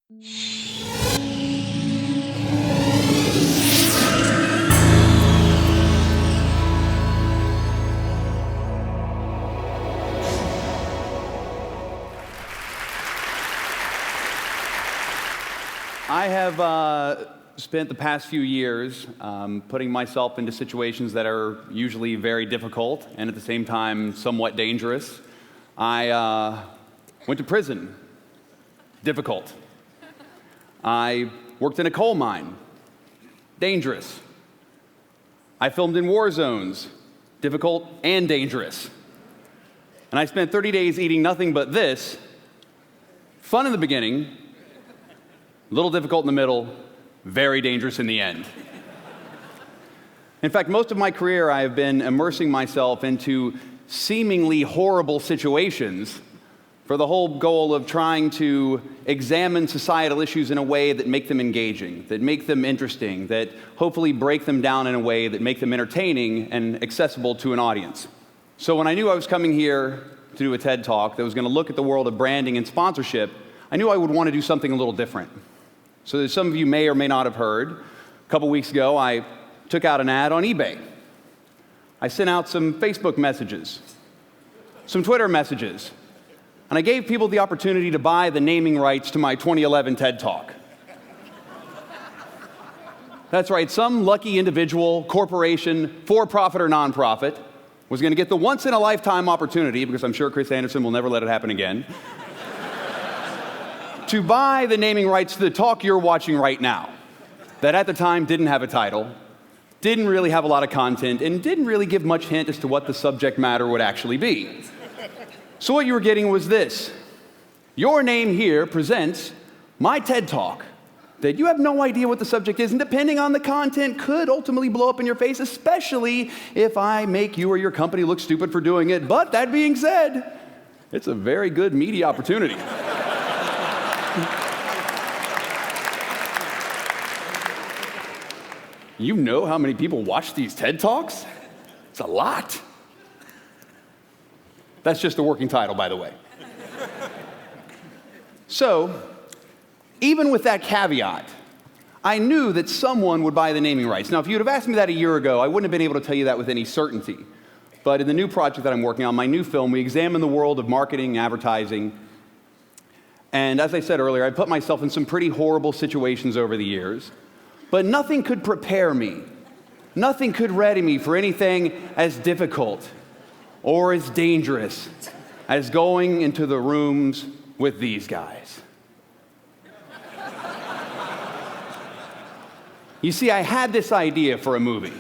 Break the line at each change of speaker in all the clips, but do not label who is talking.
I have spent the past few years putting myself into situations that are usually very difficult and at the same time somewhat dangerous. I went to prison. Difficult. I worked in a coal mine. Dangerous. I filmed in war zones. Difficult and dangerous. And I spent 30 days eating nothing but this. Fun in the beginning, a little difficult in the middle, very dangerous in the end. In fact, most of my career I have been immersing myself into seemingly horrible situations for the whole goal of trying to examine societal issues in a way that make them engaging, that make them interesting, that hopefully break them down in a way that make them entertaining and accessible to an audience. So when I knew I was coming here to do a TED Talk that was going to look at the world of branding and sponsorship, I knew I would want to do something a little different. So as some of you may or may not have heard, a couple weeks ago I took out an ad on eBay. I sent out some Facebook messages, some Twitter messages, and I gave people the opportunity to buy the naming rights to my 2011 TED Talk. That's right, some lucky individual, corporation, for-profit or non-profit, was going to get the once-in-a-lifetime opportunity, because I'm sure Chris Anderson will never let it happen again, to buy the naming rights to the talk you're watching right now, that at the time didn't have a title, didn't really have a lot of content, and didn't really give much hint as to what the subject matter would actually be. So what you were getting was this. Your name here presents my TED Talk that you have no idea what the subject is, and depending on the content could ultimately blow up in your face, especially if I make you or your company look stupid for doing it. But that being said, it's a very good media opportunity. You know how many people watch these TED Talks? It's a lot. That's just the working title, by the way. So, even with that caveat, I knew that someone would buy the naming rights. Now, if you'd have asked me that a year ago, I wouldn't have been able to tell you that with any certainty. But in the new project that I'm working on, my new film, we examine the world of marketing, advertising. And as I said earlier, I put myself in some pretty horrible situations over the years. But nothing could prepare me. Nothing could ready me for anything as difficult or as dangerous as going into the rooms with these guys. You see, I had this idea for a movie.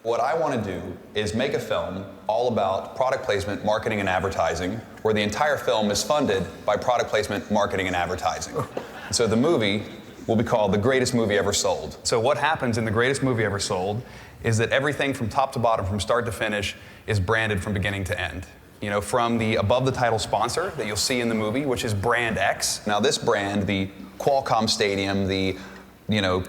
What I want to do is make a film all about product placement, marketing, and advertising, where the entire film is funded by product placement, marketing, and advertising. So the movie will be called The Greatest Movie Ever Sold. So what happens in The Greatest Movie Ever Sold is that everything from top to bottom, from start to finish, is branded from beginning to end. You know, from the above the title sponsor that you'll see in the movie, which is Brand X. Now this brand, the Qualcomm Stadium, the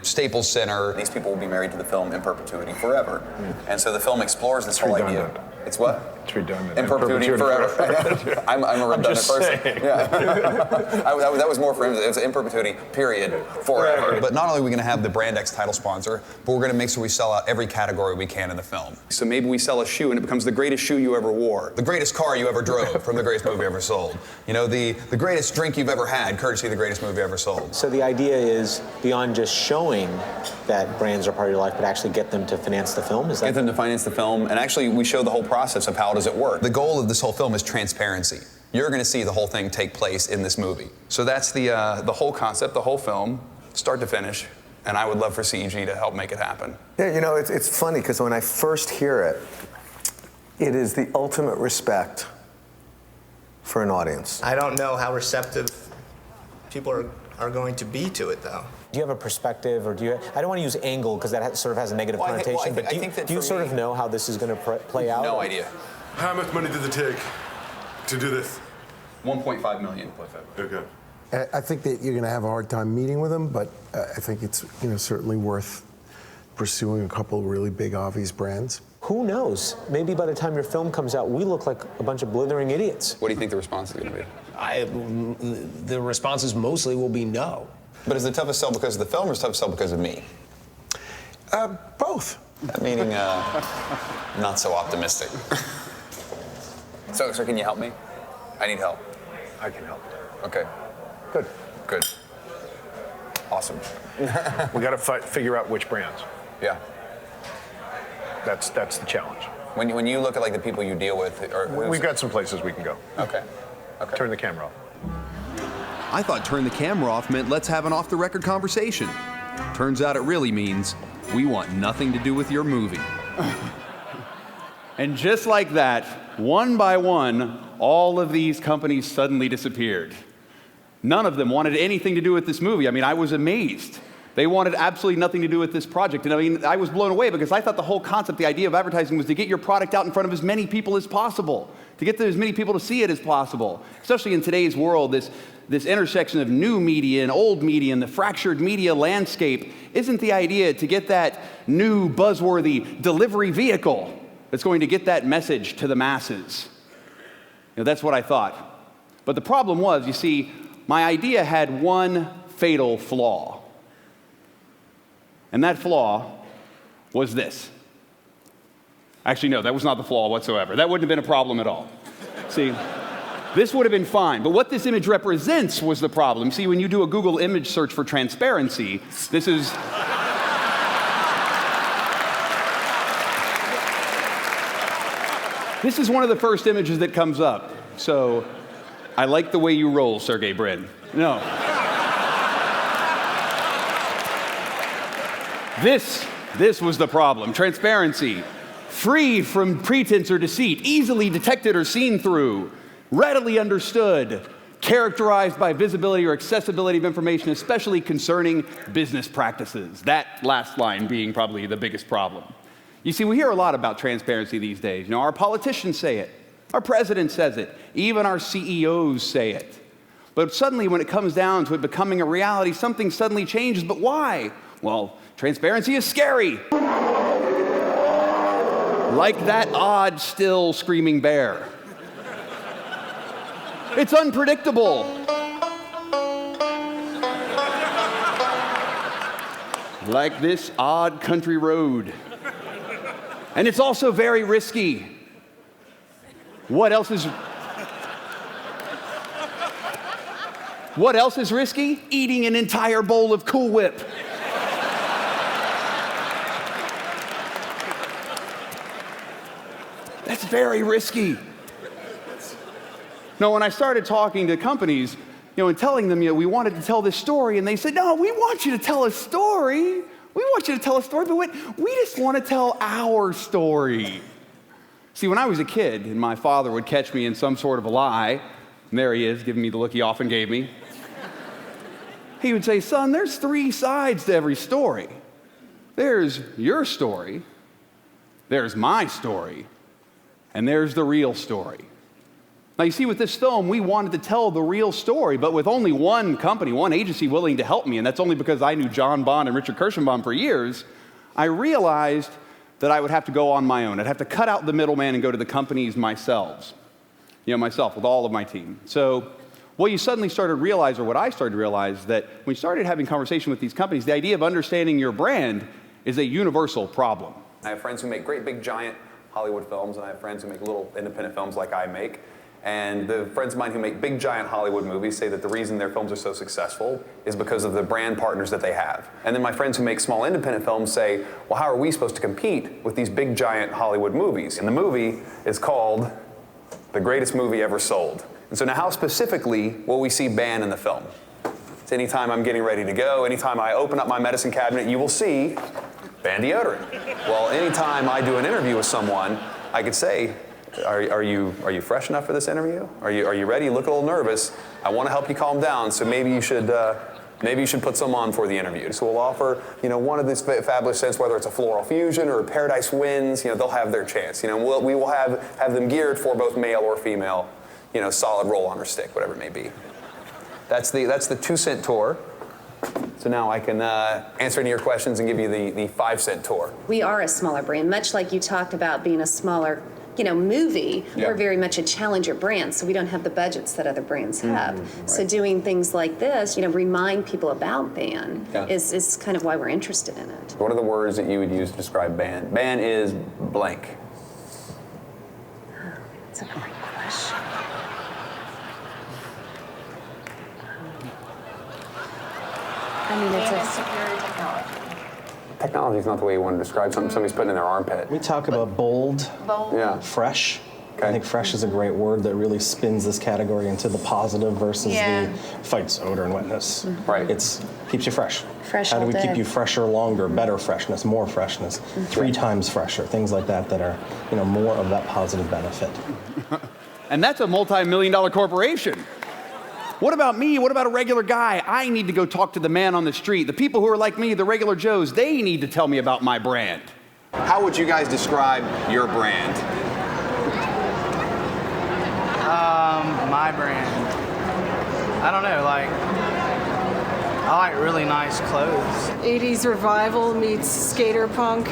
Staples Center, these people will be married to the film in perpetuity forever. And so the film explores this whole idea. It's what?
It's redundant.
In perpetuity forever. I'm a redundant person. Yeah. That was more for him. It was in perpetuity, period, forever. But not only are we going to have the Brand X title sponsor, but we're going to make sure we sell out every category we can in the film. So maybe we sell a shoe and it becomes the greatest shoe you ever wore, the greatest car you ever drove from The Greatest Movie Ever Sold. You know, the greatest drink you've ever had, courtesy of The Greatest Movie Ever Sold.
So the idea is beyond just showing that brands are part of your life, but actually get them to finance the film? Is that?
Get them to finance the film, and actually we show the whole process of how does it work. The goal of this whole film is transparency. You're going to see the whole thing take place in this movie. So that's the whole concept, the whole film, start to finish, and I would love for CEG to help make it happen.
Yeah, you know, it's funny because when I first hear it, it is the ultimate respect for an audience.
I don't know how receptive people are going to be to it, though.
Do you have a perspective, or do you? I don't want to use angle because that sort of has a negative connotation. But do you sort of know how this is going to play out?
No idea.
How much money did it take to do this?
1.5 million.
Okay.
I think that you're going to have a hard time meeting with them, but I think it's certainly worth pursuing a couple of really big, obvious brands.
Who knows? Maybe by the time your film comes out, we look like a bunch of blithering idiots.
What do you think the response is going to be?
The responses mostly will be no.
But is the toughest sell because of the film or is the toughest sell because of me?
Both.
Meaning, not so optimistic. So can you help me? I need help.
I can help.
Okay.
Good.
Good. Awesome.
We got to figure out which brands.
Yeah.
That's the challenge.
When you look at like the people you deal with,
We've got some places we can go.
Okay. Okay.
Turn the camera off.
I thought turn the camera off meant let's have an off-the-record conversation. Turns out it really means we want nothing to do with your movie.
And just like that, one by one, all of these companies suddenly disappeared. None of them wanted anything to do with this movie. I mean, I was amazed. They wanted absolutely nothing to do with this project. And I mean, I was blown away because I thought the whole concept, the idea of advertising was to get your product out in front of as many people as possible, to get as many people to see it as possible. Especially in today's world, this intersection of new media and old media and the fractured media landscape isn't the idea to get that new buzzworthy delivery vehicle that's going to get that message to the masses. That's what I thought. But the problem was, you see, my idea had one fatal flaw. And that flaw was this. Actually, no, that was not the flaw whatsoever. That wouldn't have been a problem at all. See, this would have been fine. But what this image represents was the problem. See, when you do a Google image search for transparency, this is... This is one of the first images that comes up. So, I like the way you roll, Sergey Brin. No. This was the problem. Transparency. Free from pretense or deceit, easily detected or seen through, readily understood, characterized by visibility or accessibility of information, especially concerning business practices. That last line being probably the biggest problem. You see, we hear a lot about transparency these days. Our politicians say it. Our president says it. Even our CEOs say it. But suddenly, when it comes down to it becoming a reality, something suddenly changes. But why? Well, transparency is scary. Like that odd, still screaming bear. It's unpredictable. Like this odd country road. And it's also very risky. What else is risky? Eating an entire bowl of Cool Whip. That's very risky. No, when I started talking to companies, and telling them, we wanted to tell this story, and they said, no, we want you to tell a story. We want you to tell a story, but we just want to tell our story. See, when I was a kid, and my father would catch me in some sort of a lie, and there he is, giving me the look he often gave me, he would say, son, there's 3 sides to every story. There's your story, there's my story, and there's the real story. Now, you see, with this film, we wanted to tell the real story, but with only one company, one agency willing to help me, and that's only because I knew John Bond and Richard Kirschenbaum for years, I realized that I would have to go on my own. I'd have to cut out the middleman and go to the companies myself, with all of my team. So what you suddenly started to realize, or what I started to realize, that when we started having conversation with these companies, the idea of understanding your brand is a universal problem.
I have friends who make great, big, giant Hollywood films, and I have friends who make little independent films like I make. And the friends of mine who make big, giant Hollywood movies say that the reason their films are so successful is because of the brand partners that they have. And then my friends who make small independent films say, well, how are we supposed to compete with these big, giant Hollywood movies? And the movie is called The Greatest Movie Ever Sold. And so now how specifically will we see Ban in the film? It's anytime I'm getting ready to go, anytime I open up my medicine cabinet, you will see Ban deodorant. Well, anytime I do an interview with someone, I could say, Are you fresh enough for this interview? Are you ready? You look a little nervous. I want to help you calm down, so maybe you should put some on for the interview. So we'll offer, one of these fabulous scents, whether it's a floral fusion or a paradise winds, they'll have their chance. We will have them geared for both male or female, solid roll-on or stick, whatever it may be. That's the 2-cent tour. So now I can answer any of your questions and give you the 5-cent tour.
We are a smaller brand, much like you talked about being a smaller movie.
Yeah.
We're very much a challenger brand, so we don't have the budgets that other brands have. So
right.
doing things like this, remind people about BAN
Yeah.
is kind of why we're interested in it.
What are the words that you would use to describe BAN? BAN is blank.
That's a great question. It's a superior technology.
Technology is not the way you want to describe something somebody's putting in their armpit.
We talk about bold,
Yeah.
fresh.
Okay.
I think fresh is a great word that really spins this category into the positive versus the fights odor and wetness.
Right.
It's keeps you fresh.
Fresh
How do
all
we
day.
keep you fresher longer, better freshness, more freshness, 3 times fresher, things like that that are more of that positive benefit.
And that's a multi-million-dollar corporation. What about me? What about a regular guy? I need to go talk to the man on the street. The people who are like me, the regular Joes, they need to tell me about my brand.
How would you guys describe your brand?
My brand. I don't know, I like really nice clothes.
80s revival meets skater punk,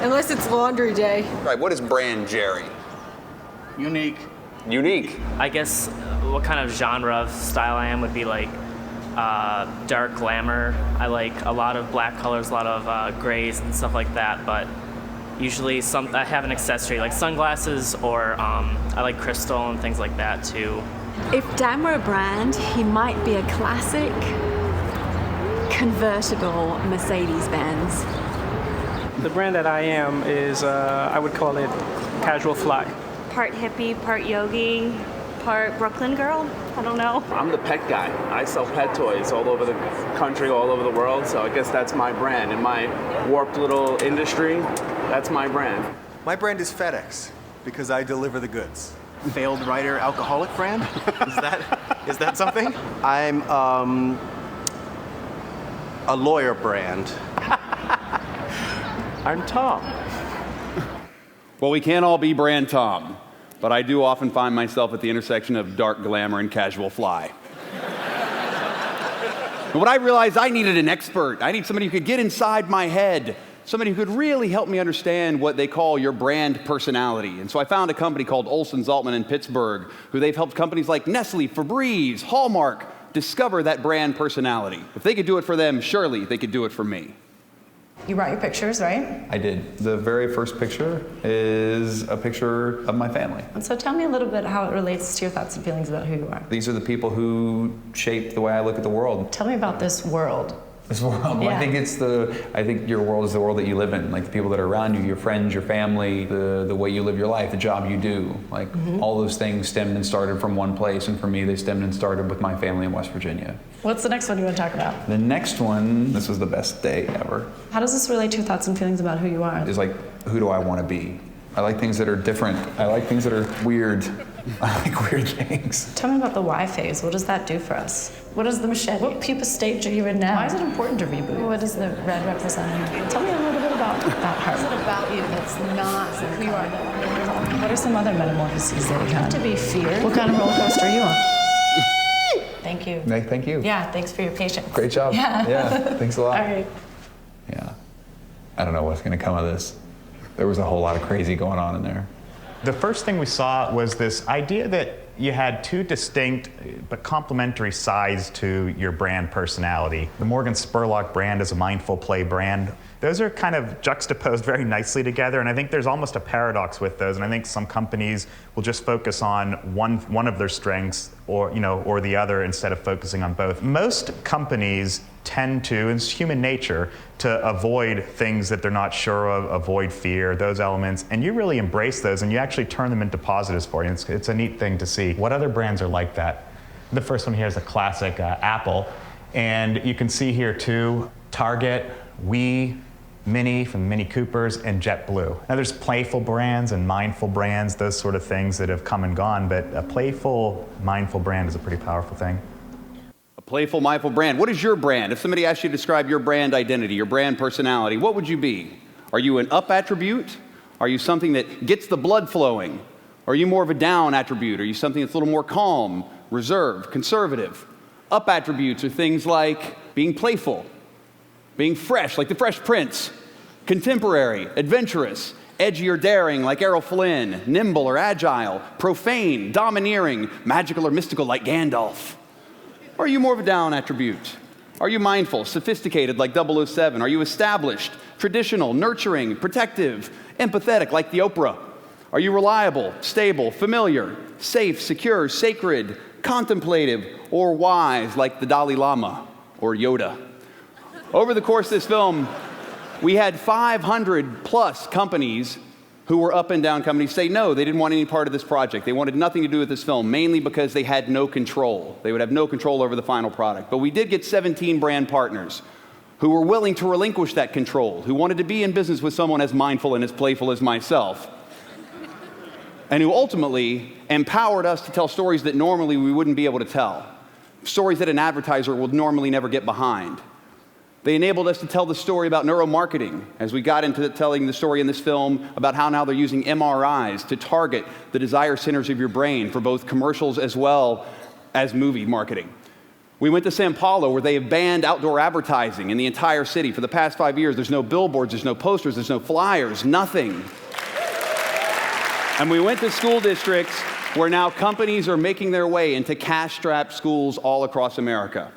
unless it's laundry day.
Right, what is brand Jerry?
Unique.
Unique.
I guess what kind of genre of style I am would be dark glamour. I like a lot of black colors, a lot of grays and stuff like that, but usually I have an accessory like sunglasses or I like crystal and things like that too.
If Dan were a brand, he might be a classic convertible Mercedes-Benz.
The brand that I am is, I would call it casual fly.
Part hippie, part yogi, part Brooklyn girl. I don't know.
I'm the pet guy. I sell pet toys all over the country, all over the world, so I guess that's my brand. In my warped little industry, that's my brand.
My brand is FedEx because I deliver the goods. Failed writer alcoholic brand? Is that something? I'm a lawyer brand.
I'm Tom.
Well, we can't all be brand Tom, but I do often find myself at the intersection of dark glamour and casual fly. But what I realized, I needed an expert. I need somebody who could get inside my head, somebody who could really help me understand what they call your brand personality. And so I found a company called Olsen Zaltman in Pittsburgh, who they've helped companies like Nestle, Febreze, Hallmark discover that brand personality. If they could do it for them, surely they could do it for me.
You brought your pictures, right?
I did. The very first picture is a picture of my family.
And so tell me a little bit how it relates to your thoughts and feelings about who you are.
These are the people who shape the way I look at the world.
Tell me about this world.
This world. Well,
Yeah.
I think your world is the world that you live in. Like the people that are around you, your friends, your family, the way you live your life, the job you do. Like all those things stemmed and started from one place, and for me, they stemmed and started with my family in West Virginia.
What's the next one you want to talk about?
The next one, this was the best day ever,
How does this relate to your thoughts and feelings about who you are?
is like, who do I want to be? I like things that are different. I like things that are weird. I like weird things.
Tell me about the Y phase. What does that do for us? What is the machete? What pupa stage are you in now? Why is it important to reboot? What does the red represent? Tell me a little bit about her.
What is it about you that's not who you are?
What are some other metamorphoses that you've had? To be feared. What kind of roller coaster are you on? Thank you.
Thank you.
Yeah, thanks for your patience.
Great job.
Yeah.
Thanks a lot.
All right.
Yeah. I don't know what's going to come of this. There was a whole lot of crazy going on in there.
The first thing we saw was this idea that you had two distinct but complementary sides to your brand personality. The Morgan Spurlock brand is a mindful play brand. Those are kind of juxtaposed very nicely together, and I think there's almost a paradox with those, and I think some companies will just focus on one of their strengths or the other instead of focusing on both. Most companies tend to, and it's human nature, to avoid things that they're not sure of, avoid fear, those elements, and you really embrace those and you actually turn them into positives for you. It's a neat thing to see. What other brands are like that? The first one here is a classic, Apple, and you can see here too, Target, We, Mini from Mini Coopers, and JetBlue. Now there's playful brands and mindful brands, those sort of things that have come and gone, but a playful, mindful brand is a pretty powerful thing.
A playful, mindful brand. What is your brand? If somebody asked you to describe your brand identity, your brand personality, what would you be? Are you an up attribute? Are you something that gets the blood flowing? Are you more of a down attribute? Are you something that's a little more calm, reserved, conservative? Up attributes are things like being playful, being fresh, like the Fresh Prince, contemporary, adventurous. Edgy or daring like Errol Flynn, nimble or agile, profane, domineering, magical or mystical like Gandalf? Or are you more of a down attribute? Are you mindful, sophisticated like 007? Are you established, traditional, nurturing, protective, empathetic like the Oprah? Are you reliable, stable, familiar, safe, secure, sacred, contemplative, or wise like the Dalai Lama or Yoda? Over the course of this film, we had 500 plus companies who were up and down companies say no, they didn't want any part of this project. They wanted nothing to do with this film, mainly because they had no control. They would have no control over the final product. But we did get 17 brand partners who were willing to relinquish that control, who wanted to be in business with someone as mindful and as playful as myself, and who ultimately empowered us to tell stories that normally we wouldn't be able to tell, stories that an advertiser would normally never get behind. They enabled us to tell the story about neuromarketing as we got into telling the story in this film about how now they're using MRIs to target the desire centers of your brain for both commercials as well as movie marketing. We went to Sao Paulo where they have banned outdoor advertising in the entire city. For the past 5 years, there's no billboards, there's no posters, there's no flyers, nothing. And we went to school districts where now companies are making their way into cash-strapped schools all across America.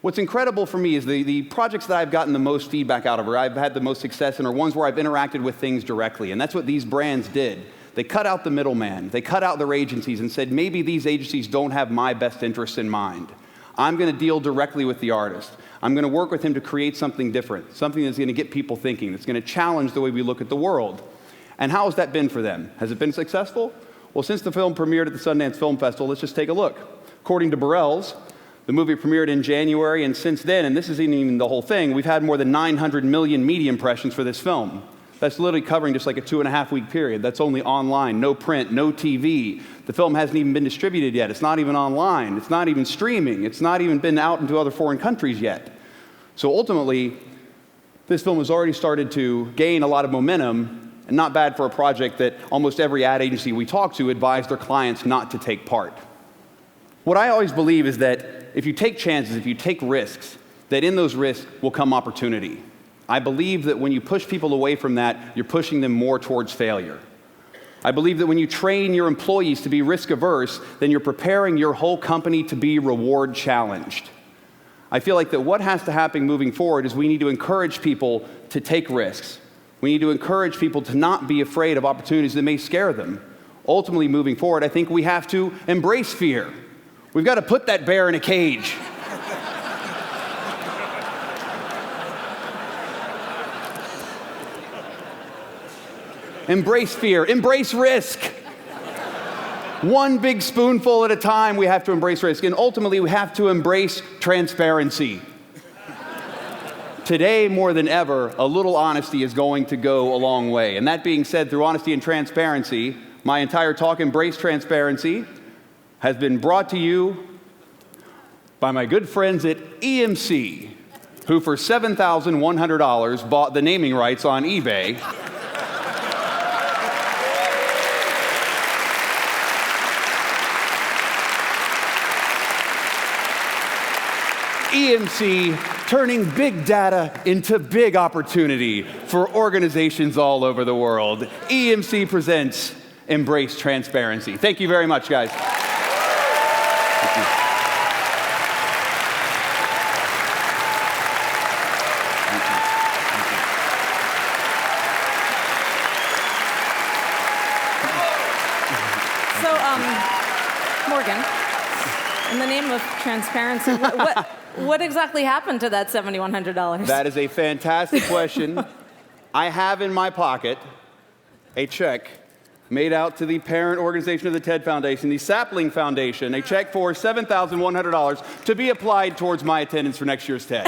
What's incredible for me is the projects that I've gotten the most feedback out of, or I've had the most success in, are ones where I've interacted with things directly. And that's what these brands did. They cut out the middleman. They cut out their agencies and said, maybe these agencies don't have my best interests in mind. I'm going to deal directly with the artist. I'm going to work with him to create something different, something that's going to get people thinking, that's going to challenge the way we look at the world. And how has that been for them? Has it been successful? Well, since the film premiered at the Sundance Film Festival, let's just take a look. According to Burrell's, the movie premiered in January, and since then, and this isn't even the whole thing, we've had more than 900 million media impressions for this film. That's literally covering just like a 2.5-week period. That's only online, no print, no TV. The film hasn't even been distributed yet. It's not even online. It's not even streaming. It's not even been out into other foreign countries yet. So ultimately, this film has already started to gain a lot of momentum, and not bad for a project that almost every ad agency we talk to advised their clients not to take part. What I always believe is that if you take chances, if you take risks, that in those risks will come opportunity. I believe that when you push people away from that, you're pushing them more towards failure. I believe that when you train your employees to be risk averse, then you're preparing your whole company to be reward challenged. I feel like that what has to happen moving forward is we need to encourage people to take risks. We need to encourage people to not be afraid of opportunities that may scare them. Ultimately, moving forward, I think we have to embrace fear. We've got to put that bear in a cage. Embrace fear, embrace risk. One big spoonful at a time, we have to embrace risk. And ultimately, we have to embrace transparency. Today, more than ever, a little honesty is going to go a long way. And that being said, through honesty and transparency, my entire talk, Embrace Transparency, has been brought to you by my good friends at EMC, who for $7,100 bought the naming rights on eBay. EMC turning big data into big opportunity for organizations all over the world. EMC presents Embrace Transparency. Thank you very much, guys. Thank you.
So, Morgan, in the name of transparency, what exactly happened to that $7,100?
That is a fantastic question. I have in my pocket a check made out to the parent organization of the TED Foundation, the Sapling Foundation, a check for $7,100 to be applied towards my attendance for next year's TED.